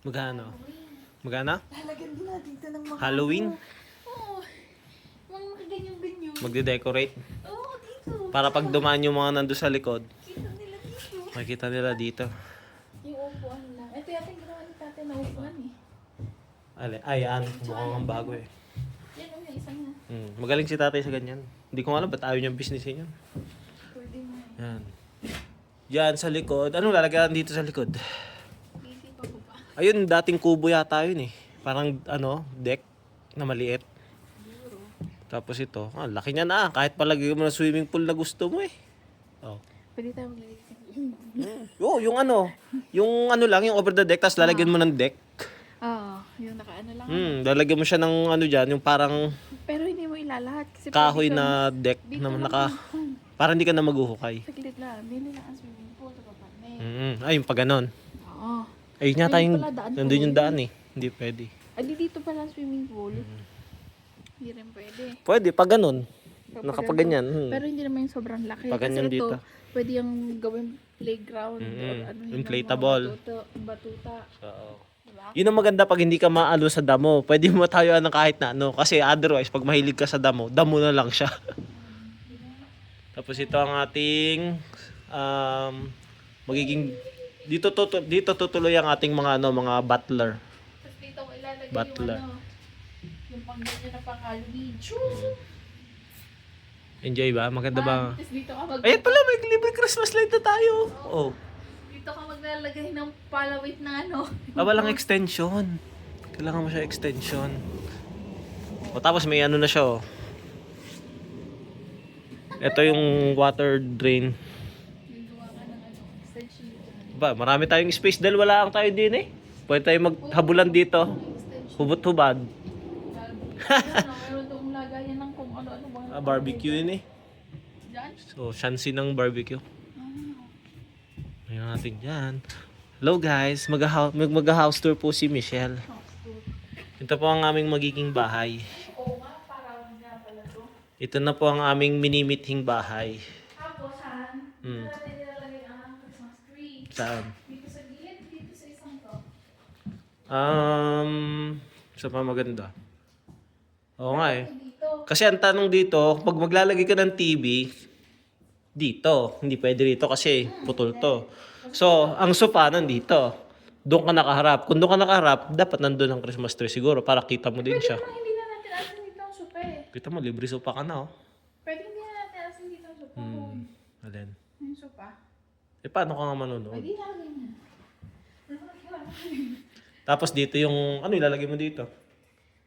Magkano? Magkano? Lalagyan din natin ito ng mga Halloween? Oo. Mga ganyan-ganyan. Magde-decorate? Oo, dito. Para pag dumaan yung mga nando sa likod, Kita nila dito. makikita nila dito. Yung upuan lang. Ito yata yung ginawa ni tatay na upuan eh. Ayan. Mukhang ang bago eh. Yan o, yung isang na. Magaling si tatay sa ganyan. Hindi ko alam ba't ayaw niyang businessin yun. Pwede mo eh. Yan. Yan sa likod. Anong lalagyan dito sa likod? Easy pa po pa. Ayun, dating kubo yata yun eh. Parang deck na maliit. Siguro. Tapos ito, laki niya na. Kahit palagay mo na swimming pool na gusto mo eh. Oh. Pwede tayo maglagay sa Yung lang, yung over the deck, tapos lalagyan mo ng deck. Oo, yung nakaano lang. Lalagyan mo siya ng dyan, yung parang Pero hindi mo ilalahat. Kasi kahoy pwede na deck dito na lang naka, yun. para hindi ka na maghuhukay. Saglit lang. Bili lang ang swimming pool sa papanin. Ay, yung pag ganon. Oo. Ayun yata Ayun yung, pala, daan nandun pa yung rin. daan eh. Hindi pwede. Adi dito pala ang swimming pool. Hindi rin pwede. Pwede, pag ganon. Kapag Nakapaganyan. Pero hindi naman yung sobrang laki. Pag ganyan Kasi ito, dito. pwede yung gawing playground. Or ano, Inflatable. Batuta. Oo. Diba? Yun ang maganda pag hindi ka maalo sa damo. Pwede mo tayo ng kahit na ano. Kasi otherwise, pag mahilig ka sa damo na lang siya. Tapos ito ang ating magiging dito tutuloy ang ating mga butler. Tapos dito ko ilalagay Butler. yung yung pang ganyan na pang Halloween. Enjoy ba? Maganda ba? Tapos dito ka Ayan pala, may libre Christmas light na tayo. Oh. dito ka maglalagay ng palawit na ano. Walang extension. Kailangan mo siya extension. O tapos may ano na siya oh. Ito yung water drain. Gawa ka ng ano, extension dito. Ba, marami tayong space dahil wala ang tayo din eh. Pwede tayo maghabulan dito. Extension. Hubot-hubad. Meron doong lagayan ng kung ano-ano mga Barbecue yun eh. dyan. So, shansi ng barbecue. Ayan natin dyan. Hello guys, mag-house tour po si Michelle. Ito po ang aming magiging bahay. Oo nga, parang nga pala to. Ito na po ang aming mini-meeting bahay. Tapos, saan? Dito natin nilalagay ang Christmas tree. Saan? Dito sa gilid, dito sa isang to. Sa pa maganda. Oo nga eh. Dito. Kasi ang tanong dito, pag maglalagay ka ng TV, dito. Hindi pwede rito kasi putol to. So, ang sofa nandito. Doon ka nakaharap. Kung doon ka nakaharap, dapat nandun ang Christmas tree siguro para kita mo din siya. Parang hindi na natin asin dito ang sopa eh. Kita mo, libre sofa ka na oh. Pwede hindi na natin asin dito ang sopa. Alin? Yung sopa. Paano ka nga manonood? Pwede lagay na. Tapos dito yung, ano ilalagay mo dito?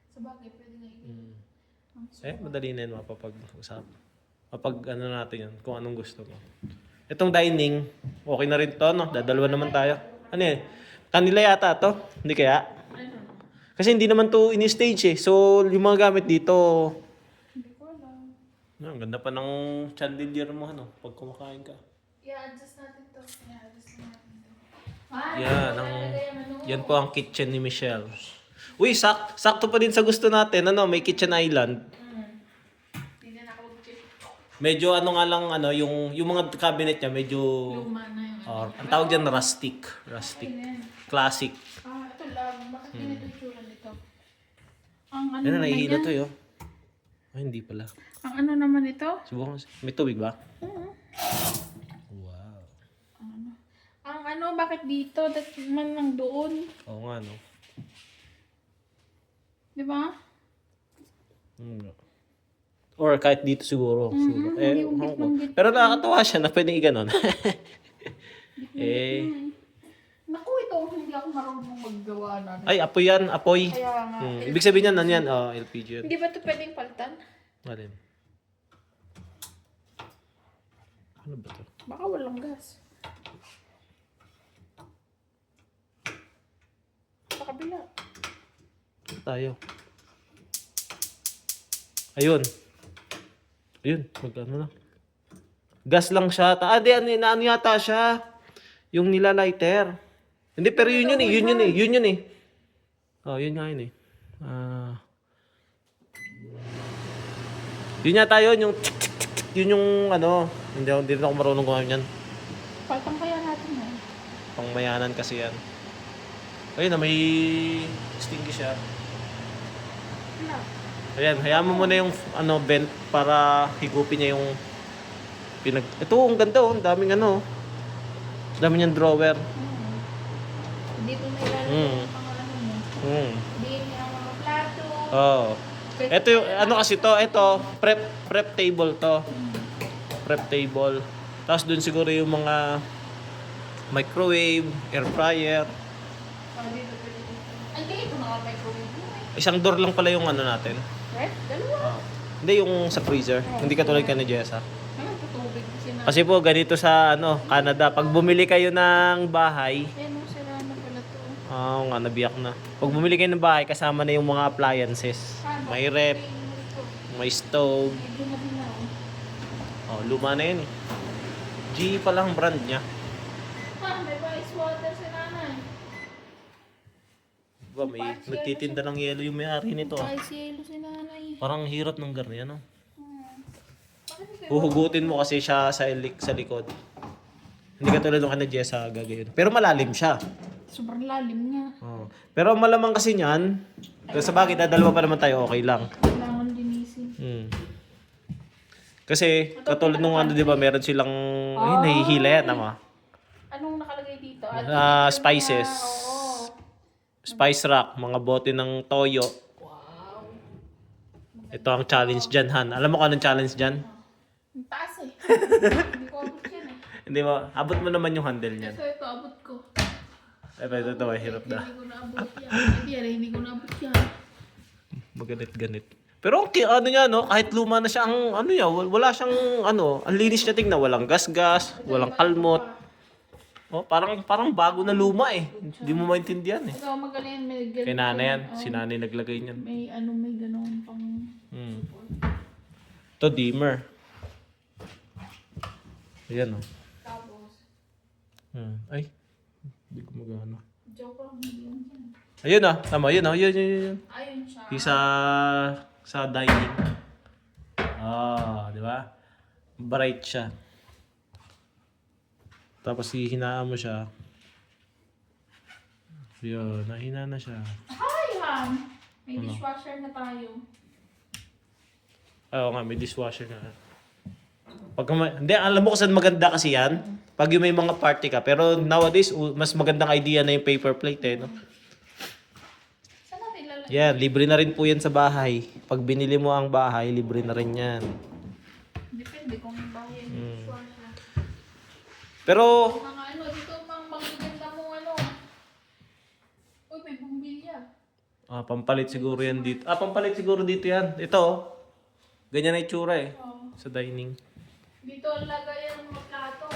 Sa bagay, pwede na yun. Madali na yun mapapag-usap. Ano natin yan, kung anong gusto mo. Itong dining, okay na rin to, no? Dadalawa naman tayo. Ano yan? Kanila yata to? Hindi kaya? Kasi hindi naman to in-stage eh. So, yung mga gamit dito, Hindi ko alam. ang ganda pa ng chandelier mo, ano, pag kumakain ka. I-adjust natin to. I-adjust natin to. Yan po ang kitchen ni Michelle. Uy, sakto pa din sa gusto natin. Ano, may kitchen island. Hindi na ako mag-chip. Medyo yung mga cabinet niya medyo Luma na yun. ang tawag diyan rustic. Classic. Ito lang. Bakit ganito yung tsura nito? Ang ano Yan na naman nahihilo yan? to yo. Ay, hindi pala. Ang ano naman ito? Subukan mo. May tubig ba? Oo. Wow. Ang ano, bakit dito? Dati man lang doon. Oo nga, no? Di ba? Or kahit dito siguro. Siguro. hindi yung gitnang gitna. Pero nakakatawa siya na pwedeng iganon. Naku, ito. Hindi ako marunong maggawa na. Ay, apoy yan. Apoy. Kaya nga. Ibig sabihin yan, ano yan? LPG yan. Hindi ba ito pwedeng palitan? Alin? Ano ba to? Baka walang gas. Sa kabila. Tayo. Ayun. Magkano na? Gas lang siya. Di, ano yata siya? Yung nilalighter. Hindi, pero yun eh. Oh, yun nga yun eh. Yun yata yun, yung yun yung ano, hindi rin ako marunong gawin yan. Paltang kaya natin yan. Pangmayanan kasi yan. Ayun na, may extinguish siya. Wala. Ayan, hayaan mo muna yung vent para higupin niya yung Ito, ang ganda oh. Ang daming Ang dami niyang drawer. Dito na ilalagay yung mga ano mo. Dito yung mga plato. Oo. Ito yung, kasi to, ito, prep table to. Prep table. Tapos dun siguro yung mga microwave, air fryer. Ang galing ko naka-microwave mo eh. Isang door lang pala yung natin. Right? Dalawa. Hindi yung sa freezer. Hindi katulad ka ni Jessa. Ano tutubig kasi na. Kasi po ganito sa Canada, pag bumili kayo ng bahay, Sira na pala to. nga nabiyak na. Pag bumili kayo ng bahay, kasama na yung mga appliances. May rep, may stove. Hindi na din na. Luma na yun eh. G pa lang brand niya. May ice water si nanay. Diba, may nagtitinda ng yelo yung may-ari nito. Ice yelo si nanay. Parang hirap ng ganyan, no? Bakit Huhugutin mo kasi siya sa likod. Hindi ka tulad ng kanya Jessa gagawin. Pero malalim siya. sobrang lalim nga. Pero malamang kasi niyan, sa bagay, dalawa pa naman tayo, okay lang. Kailangan linisin. Kasi, katulad nung di ba, meron silang, nahihila yan, Anong nakalagay dito? Spices. Oo. Spice rack, mga bote ng toyo. Wow. Ito ang challenge dyan, Han. Alam mo kung anong challenge dyan? Ang taas eh. Hindi ko abot yan eh. Hindi mo, abot mo naman yung handle niyan. Ito abot ko. Ito, hirap na. Hindi ko naabot yan. Hindi ko naabot yan. Maganit-ganit. Pero niya, kahit luma na siya, wala siyang, ang linis niya tingnan, walang gas-gas, walang kalmot. Parang bago na luma eh. Hindi mo maintindihan eh. Ikaw magaling may ganun. Kay nanay yan, si nanay naglagay niyan. May ganun pang... Ito, dimmer. Ayan Tapos, Ay, hindi ko magana. joke lang, hindi yun yan. Ayun tama, yun. Ayun siya. Yung sa dining. Di ba? Bright siya. Tapos hihinaan mo siya. Yun, nahina na siya. Hi, Han! May dishwasher na tayo. Oo nga, may dishwasher na. Hindi, alam mo kung saan maganda kasi yan? Pag yung may mga party ka. Pero nowadays, mas magandang idea na yung paper plate eh. No? Saan natin lalagay? Yan, libre na rin po yan sa bahay. Pag binili mo ang bahay, libre na rin yan. Depende kung may bahay yung dishwasher. Pero, Mga dito mang magaganda mo Uy, may bumbilya. pampalit siguro yan dito. Pampalit siguro dito yan. Ito, ganyan na itsura eh. Sa dining. Dito ang lagayan ng mga plato.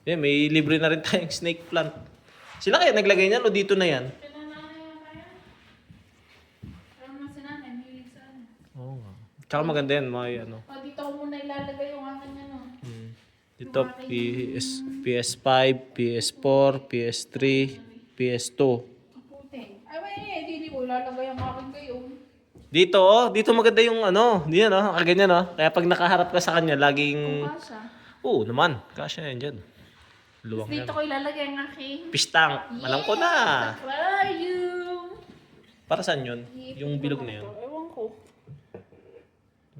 Yan, may libre na rin tayong snake plant. Sila kaya naglagay niyan o dito na yan? Pinananay yata yan. Alam na si nanay, mahilig sa Oo nga. Tsaka maganda yan, dito ko muna ilalagay yung akin Dito, PS5, PS4, PS3, PS2. Puti. Ay, may hindi ko ilalagay ang akin kayo. Dito maganda yung diyan kaganyan Kaya pag nakaharap ka sa kanya, laging, Kasha. oo naman, kasya yan dyan. Luwang yan. Dito ko ilalagay ang aking... Pistang, alam ko na. Aquarium! Para saan yun? Yung bilog na yun. Ewan ko.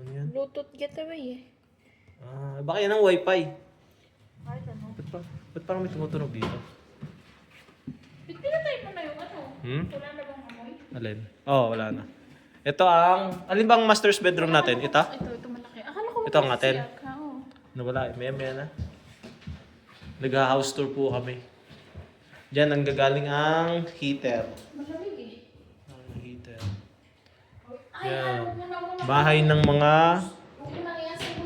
Ano yan? Bluetooth getaway Baka yan ang wifi. I don't know. Ba't parang may tumutunog dito? Pinatay mo na yung Wala na bang amoy? Alin? Wala na. Ito alin bang master's bedroom natin? Ito? Ito malaki. Akala ko Ito ang atin. Oo. Nawala maya na. Nag-house tour po kami. Diyan ang gagaling ang heater. Malamig Ang heater. Ay, Yan. muna. Bahay ng mga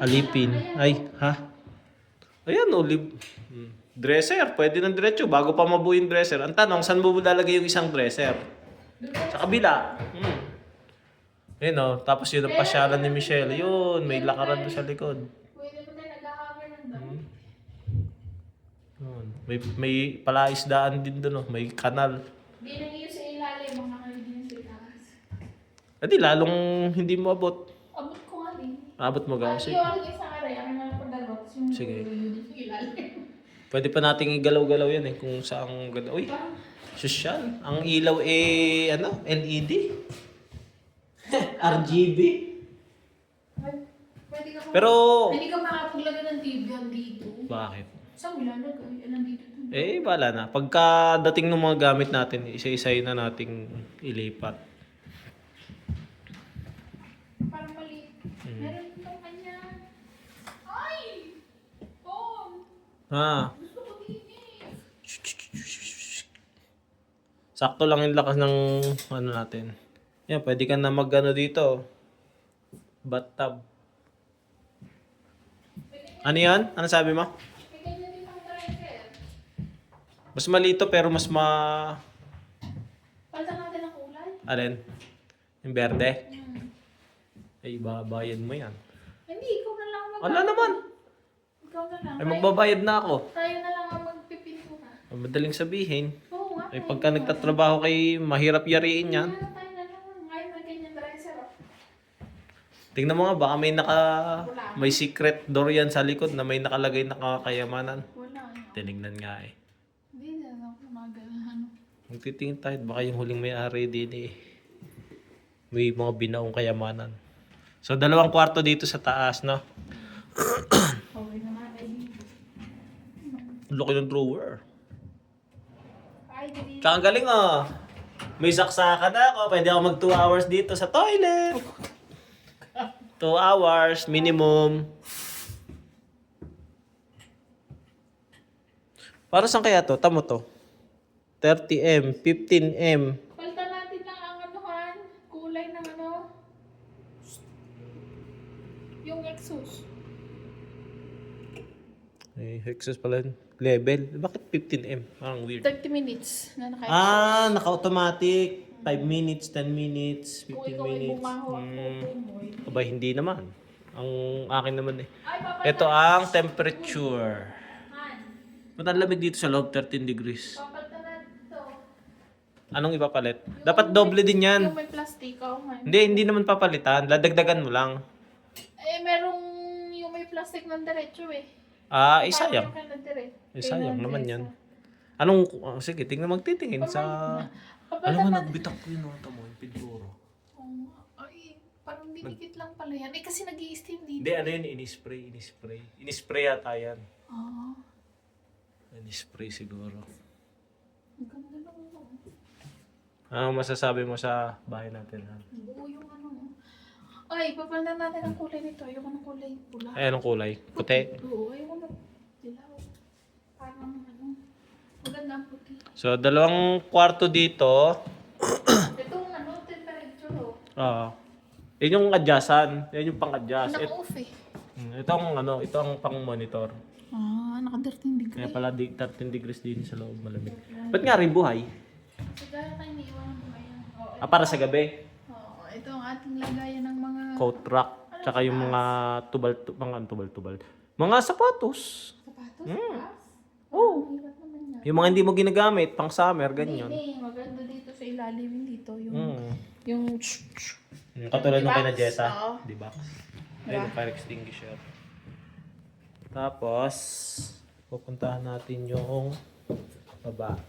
alipin. Ay, ha? Ayan, dresser. Pwede ng diretso. Bago pa mabuo yung dresser. Ang tanong, saan mo lalagay yung isang dresser? Sa kabila. Ayun tapos yun ang pasyalan ni Michelle. Yun, may lakaran doon sa likod. Pwede ba tayo nag-hanger ng dami? Yun. May palaisdaan din doon. May kanal. Hindi nang iyo sa ilalim, mga kaibigan sa itaas. Adi, lalong hindi mo abot. Abot ko nga din. Abot mo Ay, kasi. yung isa ka rin, ang mga padalot. Yung Sige. yung sa ilalim. Pwede pa nating igalaw-galaw yan kung saang ganda. Uy, Sosyal. Ang ilaw LED. RGB. Pwede ka Pero, Hindi ka makapaglagay ng TV dito. bakit? Saan mo ilalagay? Nandito. Bala na. Pagka dating ng mga gamit natin, isa-isay na nating ilipat. Parang mali. Meron itong kanya. Ay! Tom! Ha? Gusto ko TV. Sakto lang yung lakas ng natin. Yan, pwede ka na dito. Bathtub. Ano yan? Ano sabi mo? May ganyan din ang driver. Mas malito pero mas Palitan natin ang kulay. Alin? Yung berde? Hmm. Ay, babayad mo yan. Hindi, ikaw na lang Wala naman. Ikaw na lang. Ay, magbabayad na ako. Tayo na lang ang magpipintura. Madaling sabihin. Oo nga. Ay, pagka nagtatrabaho kay mahirap yariin yan. Tayo na lang. Ngayon may ganyan driver. Tingnan mo nga, baka may secret door yan sa likod na may nakalagay na kakayamanan. Wala. Tinignan nga eh. Hindi na ako magalahan. Magtitingin tayo, baka yung huling may-ari din eh. May mga binaong kayamanan. So, 2 kwarto dito sa taas, no? Okay na nga. Laki ng drawer. Ay, hindi. Tsaka ang galing oh. May saksakan na ako. Pwede ako mag 2 hours dito sa toilet. 2 hours minimum. Para saan kaya to? Tamo to. 30M, 15M. Palitan natin lang ang anuhan. Kulay ng yung exhaust. Hexus pala yun. Level. Bakit 15M? Parang weird. 30 minutes na Naka-automatic. 5 minutes, 10 minutes, 15 Kung ikaw ay minutes. bumaho at pupumoy. Aba, hindi naman. Ang akin naman eh. Ay, papalitan. Ito ang temperature. Han, Ba't ang lamig dito sa loob? 13 degrees. papalitan natin ito. Anong ipapalit? Dapat doble din yan. Yung may plastic, Han. Hindi naman papalitan. Dadagdagan mo lang. Merong yung may plastic ng diretso eh. Sayang. Parang yung ng diretso. Sayang naman yan. Sige, tingnan magtitingin sa... Alam mo, nagbitak ko yun. Tamo, yung pintura. Ay, parang dinikit lang pala yan. Kasi nag-i-steam dito. Hindi, yun? Inispray. Inispray yata yan. Ah, Inispray siguro. ang ganda lang. Ano masasabi mo sa bahay natin? Ha? Buo yung Ay, papalitan natin ang kulay nito. Ayoko ng kulay pula. Anong kulay? Puti. Oo, ayoko ng dilaw. Parang maganda ang puti. So, 2 kwarto dito. Itong temperature Yun yung adjustan. Yan yung pang-adjust. Naka-off eh. Ito ang pang-monitor. Naka-13 degree. Kaya pala 13 degrees din sa loob, malamig. Ba't nga rin buhay? Sigara tayo iniiwan mo ngayon. Para sa gabi. Ito ang ating lagayan ng mga Coat rack. Tsaka yung mga tubal-tubal. Mga sapatos. sapatos. Oo. Hirap naman yan. Yung mga hindi mo ginagamit, pang summer, ganyan. Hindi, maganda dito sa ilalim dito. Yung, Yung yung katulad ng Diba? kina Jessa. Oo. Diba? Diba? Ayun, fire extinguisher. Tapos, pupuntahan natin yung baba.